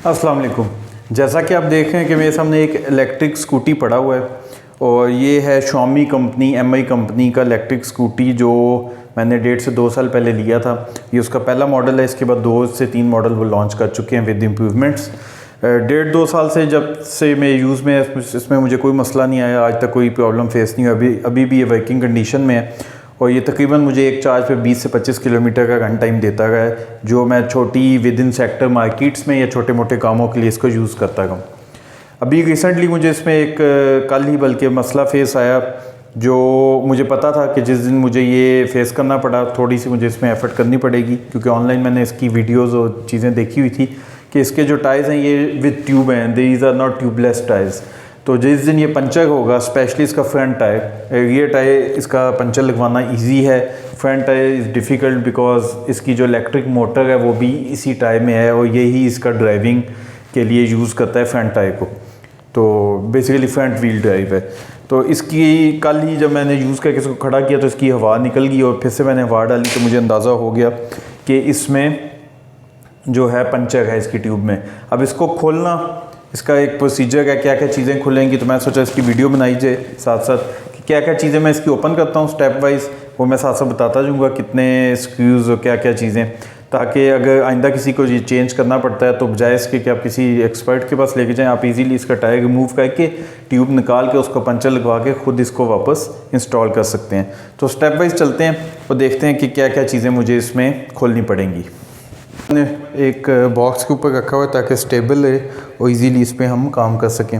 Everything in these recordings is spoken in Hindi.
अस्सलाम वालेकुम। जैसा कि आप देख रहे हैं कि मेरे सामने एक इलेक्ट्रिक स्कूटी पड़ा हुआ है और ये है Xiaomi कंपनी MI कंपनी का इलेक्ट्रिक स्कूटी जो मैंने 1.5 से 2 साल पहले लिया था। ये उसका पहला मॉडल है। इसके बाद 2 से 3 मॉडल वो लॉन्च कर चुके हैं विद इम्प्रूवमेंट्स। 1.5-2 साल से जब से मैं यूज़ में इसमें मुझे कोई मसला नहीं आया, आज तक कोई प्रॉब्लम फेस नहीं हुई। अभी भी ये वर्किंग कंडीशन में है और ये तकरीबन मुझे एक चार्ज पे 20 से 25 किलोमीटर का रन टाइम देता है, जो मैं छोटी विद इन सेक्टर मार्केट्स में या छोटे मोटे कामों के लिए इसको यूज़ करता हूँ। अभी रिसेंटली मुझे इसमें एक कल ही बल्कि मसला फेस आया, जो मुझे पता था कि जिस दिन मुझे ये फेस करना पड़ा, थोड़ी सी मुझे इसमें एफर्ट करनी पड़ेगी, क्योंकि ऑनलाइन मैंने इसकी वीडियोज़ और चीज़ें देखी हुई थी कि इसके जो टायर्स हैं ये विद ट्यूब हैं, these are not tubeless tyres. तो जिस दिन ये पंचर होगा, स्पेशली इसका फ्रंट टायर, रियर टायर इसका पंचर लगवाना इजी है। Front tyre is difficult because इसकी जो इलेक्ट्रिक मोटर है वो भी इसी टायर में है और यही इसका ड्राइविंग के लिए यूज़ करता है फ्रंट टायर को। तो बेसिकली फ्रंट व्हील ड्राइव है। तो इसकी कल ही जब मैंने यूज़ करके इसको खड़ा किया तो इसकी हवा निकल गई और फिर से मैंने हवा डाली तो मुझे अंदाज़ा हो गया कि इसमें जो है पंचर है इसकी ट्यूब में। अब इसको खोलना, इसका एक प्रोसीजर है, क्या क्या चीज़ें खुलेंगी। तो मैं सोचा इसकी वीडियो बनाई जाए साथ साथ कि क्या क्या चीज़ें मैं इसकी ओपन करता हूँ स्टेप वाइज, वो मैं साथ साथ बताता जाऊँगा कितने स्क्रूज़ और क्या क्या चीज़ें, ताकि अगर आइंदा किसी को ये चेंज करना पड़ता है तो बजाय इसके कि आप किसी एक्सपर्ट के पास लेके जाएं, आप इजीली इसका टायर रिमूव करके ट्यूब निकाल के उसको पंचर लगवा के ख़ुद इसको वापस इंस्टॉल कर सकते हैं। तो स्टेप वाइज चलते हैं और देखते हैं कि क्या क्या चीज़ें मुझे इसमें खोलनी पड़ेंगी। मैंने एक बॉक्स के ऊपर रखा हुआ है ताकि स्टेबल है और इजीली इस पर हम काम कर सकें।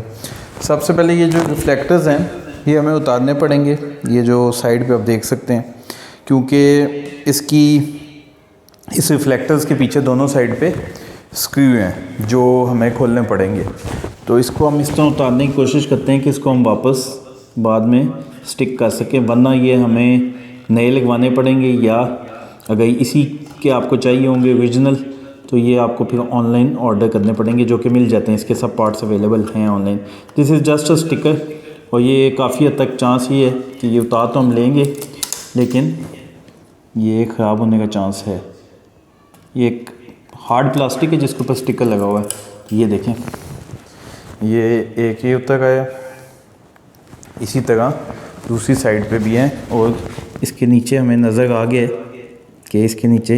सबसे पहले ये जो रिफ्लेक्टर्स हैं ये हमें उतारने पड़ेंगे, ये जो साइड पे आप देख सकते हैं, क्योंकि इस रिफ्लेक्टर्स के पीछे दोनों साइड पे स्क्रू हैं जो हमें खोलने पड़ेंगे। तो इसको हम इस तरह उतारने की कोशिश करते हैं कि इसको हम वापस बाद में स्टिक कर सकें, वरना ये हमें नए लगवाने पड़ेंगे, या अगर इसी के आपको चाहिए होंगे ओरिजिनल तो ये आपको फिर ऑनलाइन ऑर्डर करने पड़ेंगे, जो कि मिल जाते हैं, इसके सब पार्ट्स अवेलेबल हैं online. This is just a sticker और ये काफ़ी हद तक चांस ही है कि ये उतार तो हम लेंगे लेकिन ये ख़राब होने का चांस है। ये एक हार्ड प्लास्टिक है जिसके ऊपर स्टिकर लगा हुआ है। ये देखें, ये एक ये उतर गया, इसी तरह दूसरी साइड पे भी है और इसके नीचे हमें नज़र आ गया कि इसके नीचे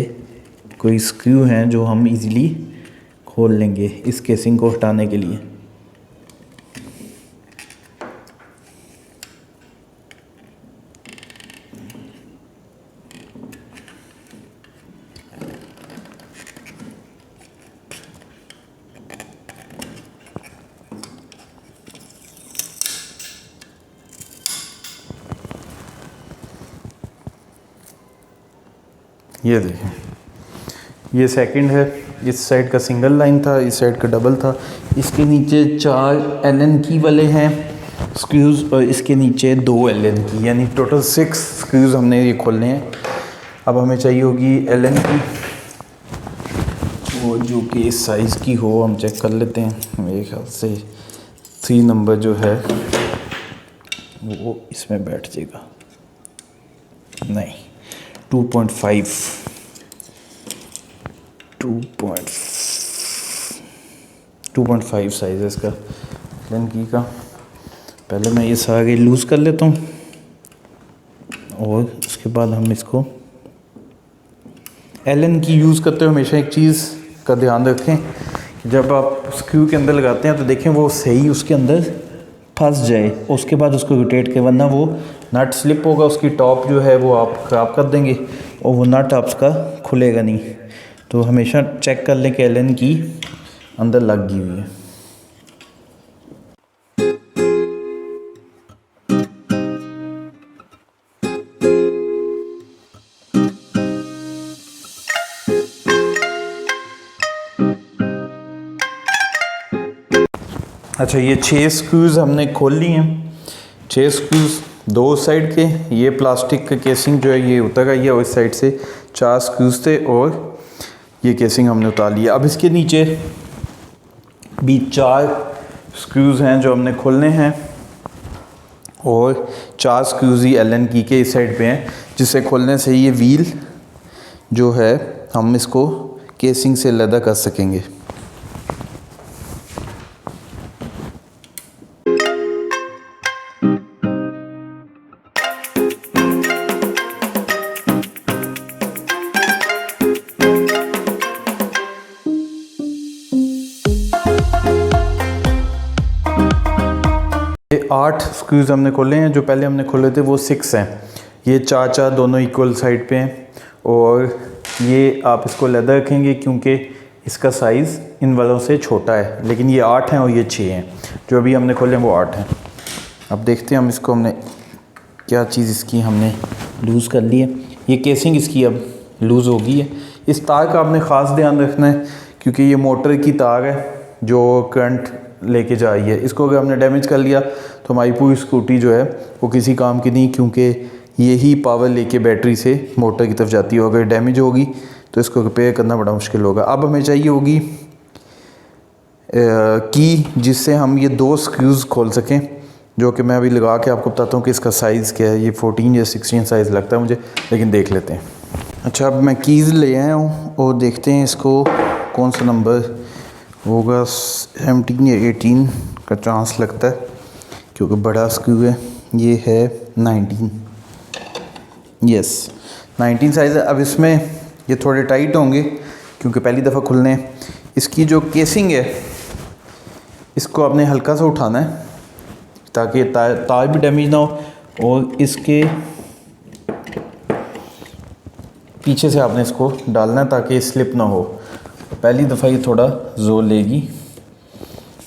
कोई स्क्रू हैं जो हम इजीली खोल लेंगे इस केसिंग को हटाने के लिए। ये देखें, ये सेकंड है, इस साइड का सिंगल लाइन था, इस साइड का डबल था। इसके नीचे 4 Allen की वाले हैं स्क्रूज़ और इसके नीचे 2 Allen की, यानी टोटल 6 स्क्रूज़ हमने ये खोलने हैं। अब हमें चाहिए होगी Allen की, वो जो कि इस साइज़ की हो, हम चेक कर लेते हैं। मेरे ख्याल से 3 नंबर जो है वो इसमें बैठ जाएगा, नहीं 2.5 साइज़ है इसका Allen की का। पहले मैं ये सारे लूज़ कर लेता हूँ और उसके बाद हम इसको Allen की यूज़ करते हुए हमेशा एक चीज़ का ध्यान रखें कि जब आप स्क्रू के अंदर लगाते हैं तो देखें वो सही उसके अंदर फंस जाए, उसके बाद उसको रोटेट करें, वरना वो नट स्लिप होगा, उसकी टॉप जो है वो आप ख़राब कर देंगे और वो नट आपका खुलेगा नहीं। तो हमेशा चेक कर लें कि Allen की अंदर लग गई हुई है। अच्छा, ये 6 स्क्रूज़ हमने खोल लिए हैं। 6 स्क्रूज़ 2 साइड के, ये प्लास्टिक का केसिंग जो है ये उतर गई है और इस साइड से 4 स्क्रूज़ थे और ये केसिंग हमने उतार लिया। अब इसके नीचे भी 4 स्क्रूज़ हैं जो हमने खोलने हैं और 4 स्क्रूज़ ही Allen की के इस साइड पे हैं, जिसे खोलने से ये व्हील जो है हम इसको केसिंग से अलग कर सकेंगे। 8 स्क्रूज़ हमने खोले हैं। जो पहले हमने खोले थे वो 6 हैं। ये 4 दोनों इक्वल साइड पे हैं और ये आप इसको लेदर रखेंगे क्योंकि इसका साइज़ इन वालों से छोटा है, लेकिन ये 8 हैं और ये 6 हैं। जो अभी हमने खोले हैं वो 8 हैं। अब देखते हैं हम इसको, हमने क्या चीज़ इसकी हमने लूज़ कर ली है। ये केसिंग इसकी अब लूज़ हो गई है। इस तार का आपने ख़ास ध्यान रखना है क्योंकि ये मोटर की तार है जो करंट लेके जा रही है। इसको अगर हमने डैमेज कर लिया तो हमारी पूरी स्कूटी जो है वो किसी काम की नहीं, क्योंकि यही पावर लेके बैटरी से मोटर की तरफ जाती है। अगर डैमेज होगी तो इसको रिपेयर करना बड़ा मुश्किल होगा। अब हमें चाहिए होगी की, जिससे हम ये 2 स्क्रूज़ खोल सकें, जो कि मैं अभी लगा के आपको बताता हूँ कि इसका साइज़ क्या है। ये 14 या 16 साइज़ लगता है मुझे, लेकिन देख लेते हैं। अच्छा, अब मैं कीज़ ले आया हूँ और देखते हैं इसको कौन सा नंबर होगा। 17 या 18 का चांस लगता है क्योंकि बड़ा स्क्रू है। ये है 19, यस 19 साइज़ है। अब इसमें ये थोड़े टाइट होंगे क्योंकि पहली दफ़ा खुलने हैं। इसकी जो केसिंग है इसको आपने हल्का सा उठाना है ताकि तार भी डैमेज ना हो, और इसके पीछे से आपने इसको डालना है ताकि स्लिप ना हो। पहली दफ़ा ये थोड़ा जोर लेगी।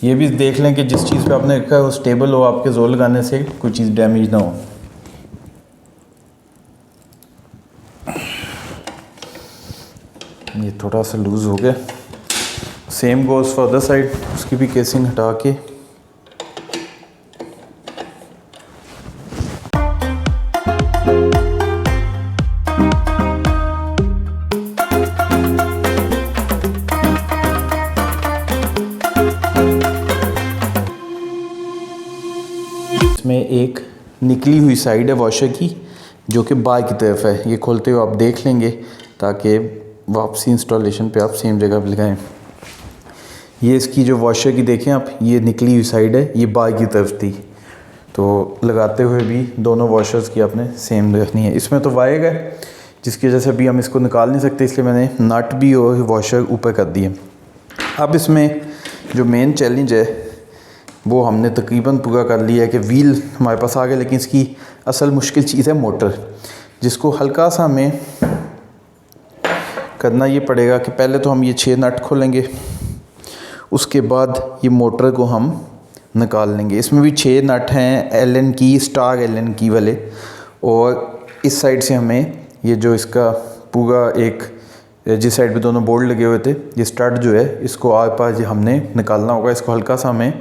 ये भी देख लें कि जिस चीज़ पे आपने रखा है वो स्टेबल हो, आपके जोर लगाने से कोई चीज़ डैमेज ना हो। ये थोड़ा सा लूज़ हो गया। Same goes for other side. उसकी भी केसिंग हटा के इसमें एक निकली हुई साइड है वॉशर की जो कि बाहर की तरफ है। ये खोलते हुए आप देख लेंगे ताकि वापसी इंस्टॉलेशन पे आप सेम जगह पे लगाएं। ये इसकी जो वॉशर की देखें आप, ये निकली हुई साइड है, ये बाहर की तरफ थी, तो लगाते हुए भी दोनों वॉशर्स की आपने सेम रखनी है। इसमें तो वायर है जिसकी वजह से अभी हम इसको निकाल नहीं सकते, इसलिए मैंने नट भी और वॉशर ऊपर कर दिए। अब इसमें जो मेन चैलेंज है वो हमने तकरीबन पूरा कर लिया है कि व्हील हमारे पास आ गया, लेकिन इसकी असल मुश्किल चीज़ है मोटर, जिसको हल्का सा हमें करना ये पड़ेगा कि पहले तो हम ये 6 नट खोलेंगे, उसके बाद ये मोटर को हम निकाल लेंगे। इसमें भी 6 नट हैं एलन की, स्टार एलन की वाले, और इस साइड से हमें ये जो इसका पूरा एक जिस साइड पे दोनों बोल्ट लगे हुए थे, ये स्टड जो है इसको आर पार हमने निकालना होगा। इसको हल्का सा हमें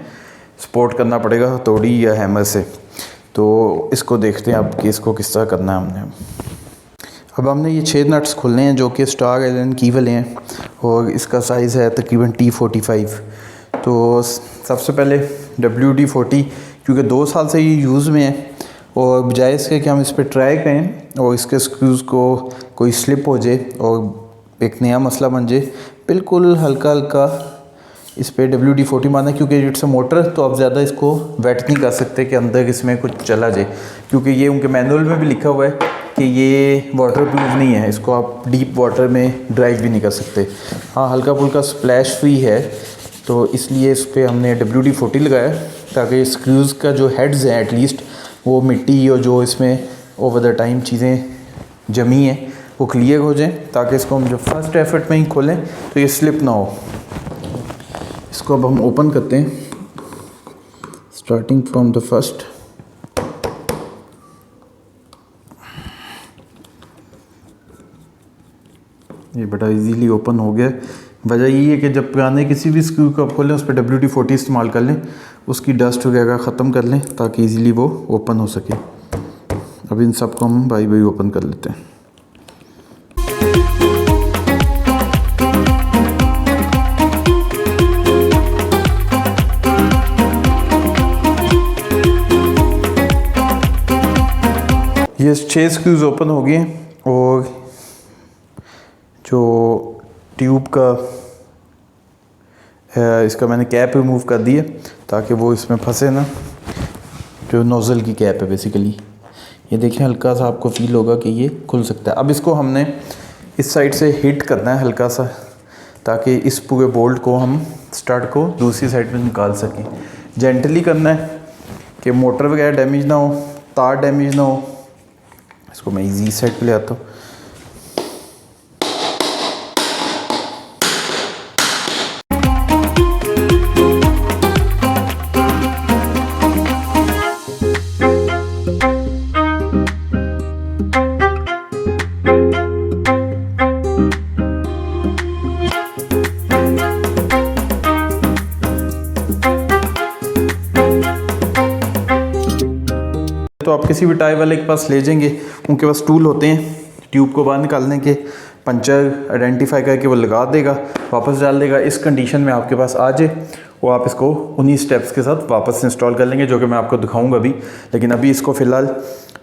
सपोर्ट करना पड़ेगा हथौड़ी या हैमर से। तो इसको देखते हैं अब कि इसको किस तरह करना है हमने। अब हमने ये 6 नट्स खोलने हैं जो कि स्टार एलन की वाले हैं, और इसका साइज़ है तकरीबन T45। तो सबसे पहले WD-40, क्योंकि 2 साल से ये यूज़ में है, और बजाय इसके कि हम इस पर ट्राई करें और इसके स्क्रूज़ को कोई स्लिप हो जाए और एक नया मसला बन जाए, बिल्कुल हल्का हल्का इस पर WD-40 मारना, क्योंकि इट्स अ मोटर, तो आप ज़्यादा इसको वेट नहीं कर सकते कि अंदर इसमें कुछ चला जाए, क्योंकि ये उनके मैनुअल में भी लिखा हुआ है कि ये वाटर प्रूफ नहीं है, इसको आप डीप वाटर में ड्राइव भी नहीं कर सकते। हाँ, हल्का फुल्का स्प्लैश फ्री है, तो इसलिए इस पर हमने WD-40 लगाया ताकि स्क्रूज़ का जो हेड्स हैं एटलीस्ट वो मिट्टी और जो इसमें ओवर द टाइम चीज़ें जमी हैं वो क्लियर हो जाएं, ताकि इसको हम जब फर्स्ट एफर्ट में ही खोलें तो ये स्लिप ना हो। इसको अब हम ओपन करते हैं स्टार्टिंग फ्रॉम द फर्स्ट। ये बड़ा इजीली ओपन हो गया। वजह यही है कि जब पुराने किसी भी स्क्रू को आप खोलें उस पर WD-40 इस्तेमाल कर लें, उसकी डस्ट वगैरह ख़त्म कर लें ताकि इजीली वो ओपन हो सके। अब इन सब को हम बारी बारी ओपन कर लेते हैं। ये 6 स्क्रूज ओपन हो गए, और जो ट्यूब का इसका मैंने कैप रिमूव कर दी है ताकि वो इसमें फंसे ना, जो नोज़ल की कैप है बेसिकली। ये देखें, हल्का सा आपको फील होगा कि ये खुल सकता है। अब इसको हमने इस साइड से हिट करना है हल्का सा, ताकि इस पूरे बोल्ट को हम स्टड को दूसरी साइड में निकाल सकें। जेंटली करना है कि मोटर वगैरह डैमेज ना हो, तार डैमेज ना हो। इसको मैं इजी साइड पे ले आता हूँ। तो आप किसी भी टायर वाले के पास ले जाएंगे, उनके पास टूल होते हैं ट्यूब को बाहर निकालने के, पंचर आइडेंटिफाई करके वो लगा देगा, वापस डाल देगा। इस कंडीशन में आपके पास आ जाए वो आप इसको उन्हीं स्टेप्स के साथ वापस इंस्टॉल कर लेंगे, जो कि मैं आपको दिखाऊंगा अभी। लेकिन अभी इसको फ़िलहाल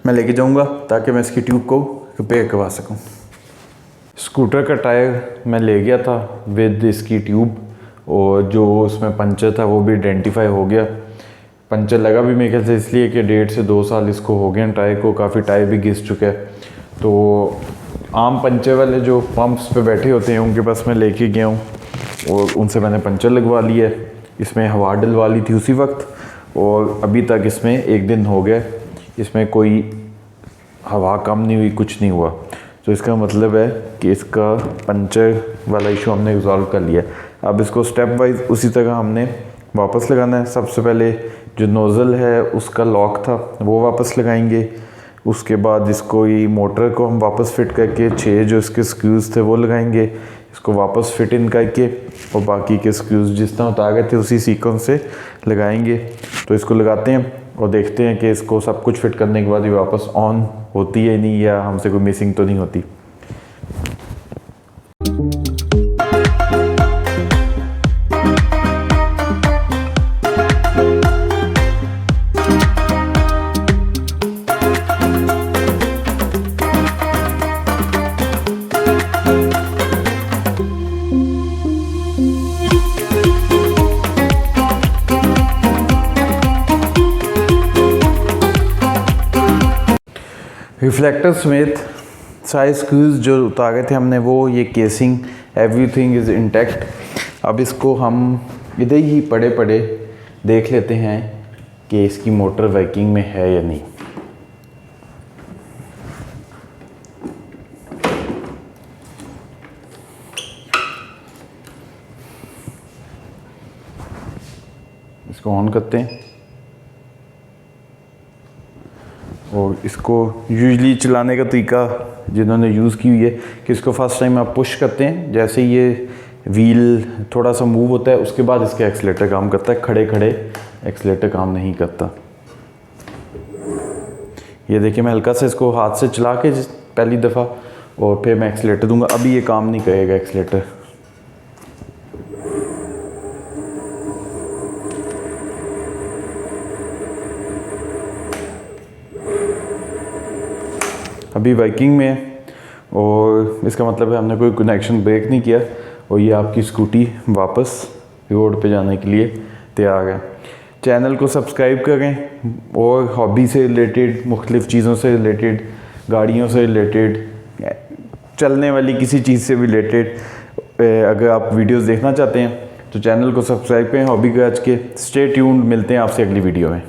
मैं लेके जाऊंगा ताकि मैं इसकी ट्यूब को रिपेयर करवा सकूँ। स्कूटर का टायर मैं ले गया था विद इसकी ट्यूब, और जो उसमें पंचर था वो भी आइडेंटिफाई हो गया। पंचर लगा भी मेरे ख्याल से इसलिए कि 1.5 से 2 साल इसको हो गए टायर को, काफ़ी टायर भी घिस चुका है। तो आम पंचर वाले जो पंप्स पे बैठे होते हैं उनके पास मैं लेके गया हूँ और उनसे मैंने पंचर लगवा लिया है। इसमें हवा डलवा ली थी उसी वक्त, और अभी तक इसमें 1 दिन हो गया, इसमें कोई हवा कम नहीं हुई, कुछ नहीं हुआ। तो इसका मतलब है कि इसका पंचर वाला इशू हमने रिजॉल्व कर लिया। अब इसको स्टेप वाइज उसी तरह हमने वापस लगाना है। सबसे पहले जो नोज़ल है उसका लॉक था वो वापस लगाएंगे, उसके बाद इसको ये मोटर को हम वापस फिट करके 6 जो इसके स्क्रूज़ थे वो लगाएंगे, इसको वापस फिट इन करके और बाकी के स्क्रूज़ जिस तरह उतार गए थे उसी सीक्वेंस से लगाएंगे। तो इसको लगाते हैं और देखते हैं कि इसको सब कुछ फिट करने के बाद ये वापस ऑन होती है नहीं, या हमसे कोई मिसिंग तो नहीं होती। रिफ्लेक्टर समेत सारे स्क्रूज जो उतारे थे हमने वो, ये केसिंग एवरीथिंग इज़ इंटैक्ट। अब इसको हम इधर ही पड़े पड़े देख लेते हैं कि इसकी मोटर वर्किंग में है या नहीं। इसको ऑन करते हैं और इसको यूजली चलाने का तरीका जिन्होंने यूज़ की हुई है कि इसको फर्स्ट टाइम आप पुश करते हैं, जैसे ये व्हील थोड़ा सा मूव होता है उसके बाद इसका एक्सीलेटर काम करता है, खड़े खड़े एक्सीलेटर काम नहीं करता। ये देखिए मैं हल्का से इसको हाथ से चला के पहली दफ़ा और फिर मैं एक्सीलेटर दूंगा, अभी ये काम नहीं करेगा एक्सीलेटर। अभी वर्किंग में है और इसका मतलब है हमने कोई कनेक्शन ब्रेक नहीं किया और ये आपकी स्कूटी वापस रोड पे जाने के लिए तैयार है। चैनल को सब्सक्राइब करें और हॉबी से रिलेटेड, मुख्तलिफ़ चीज़ों से रिलेटेड, गाड़ियों से रिलेटेड, चलने वाली किसी चीज़ से रिलेटेड अगर आप वीडियोस देखना चाहते हैं तो चैनल को सब्सक्राइब करें हॉबी गाज के। स्टे ट्यून्ड, मिलते हैं आपसे अगली वीडियो में।